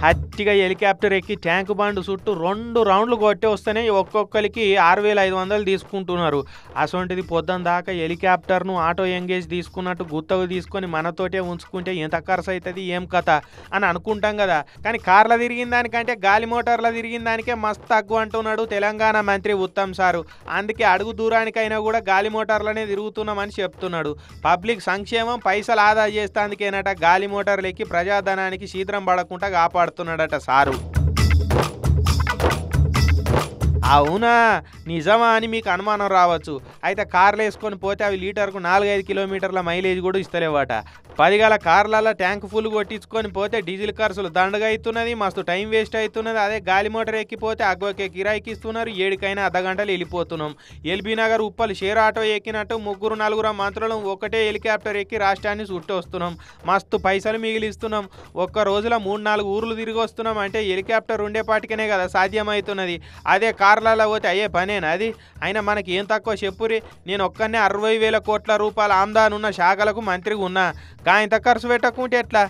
హట్టిగా helicopter ఎక్కి tank bund చుట్టూ 2 రౌండ్లు కొట్టి వస్తేనే ఒక్కొక్కరికి 6,500 తీసుకుంటున్నారు. అసొంటిది పొద్దున దాకా హెలికాప్టర్ను ఆటో ఎంగేజ్ తీసుకున్నట్టు గుత్తకు తీసుకొని మనతోటే ఉంచుకుంటే ఎంత ఖర్చు అవుతుంది ఏం కథ అని అనుకుంటాం కదా. కానీ కార్ల తిరిగిన దానికంటే గాలి మోటార్ల తిరిగిన దానికే మస్తు తక్కువ అంటున్నాడు తెలంగాణ మంత్రి ఉత్తమ్ సారు. అందుకే అడుగు దూరానికైనా కూడా గాలి మోటార్లనే తిరుగుతున్నామని చెప్తున్నాడు. పబ్లిక్ సంక్షేమం పైసలు ఆదా చేస్తానికేనట గాలి మోటార్లు ఎక్కి ప్రజాధనానికి శీద్రం పడకుండా కాపాడుతున్నాడట సారు. అవునా నిజమా అని మీకు అనుమానం రావచ్చు. అయితే కార్లు వేసుకొని పోతే అవి లీటర్కు 4-5 కిలోమీటర్ల మైలేజ్ కూడా ఇస్తలేవట. 10 గల కార్లలో ట్యాంక్ ఫుల్ కొట్టించుకొని పోతే డీజిల్ ఖర్చులు దండగా అవుతున్నది, మస్తు టైం వేస్ట్ అవుతున్నది. అదే గాలి మోటార్ ఎక్కిపోతే అగ్గొకే కిరాయికి ఇస్తున్నారు, 7కైనా అర్ధగంటలు వెళ్ళిపోతున్నాం. ఎల్బీ నగర్ ఉప్పల్ షేర్ ఆటో ఎక్కినట్టు 3-4 మంత్రులం ఒకటే హెలికాప్టర్ ఎక్కి రాష్ట్రాన్ని చుట్టూ వస్తున్నాం. మస్తు పైసలు మిగిలిస్తున్నాం. ఒక్క రోజులో 3-4 ఊర్లు తిరిగి వస్తున్నాం. అంటే హెలికాప్టర్ ఉండేపాటికనే కదా సాధ్యమవుతున్నది. అదే కార్లలో పోతే అయ్యే పనేనా అది? అయినా మనకి ఏం తక్కువ చెప్పురి. నేను ఒక్కనే 60,000 కోట్ల రూపాయల ఆమ్దానున్న శాఖలకు మంత్రిగా ఉన్నా. ఇంత ఖర్చు పెట్టకుంటే ఎట్లా?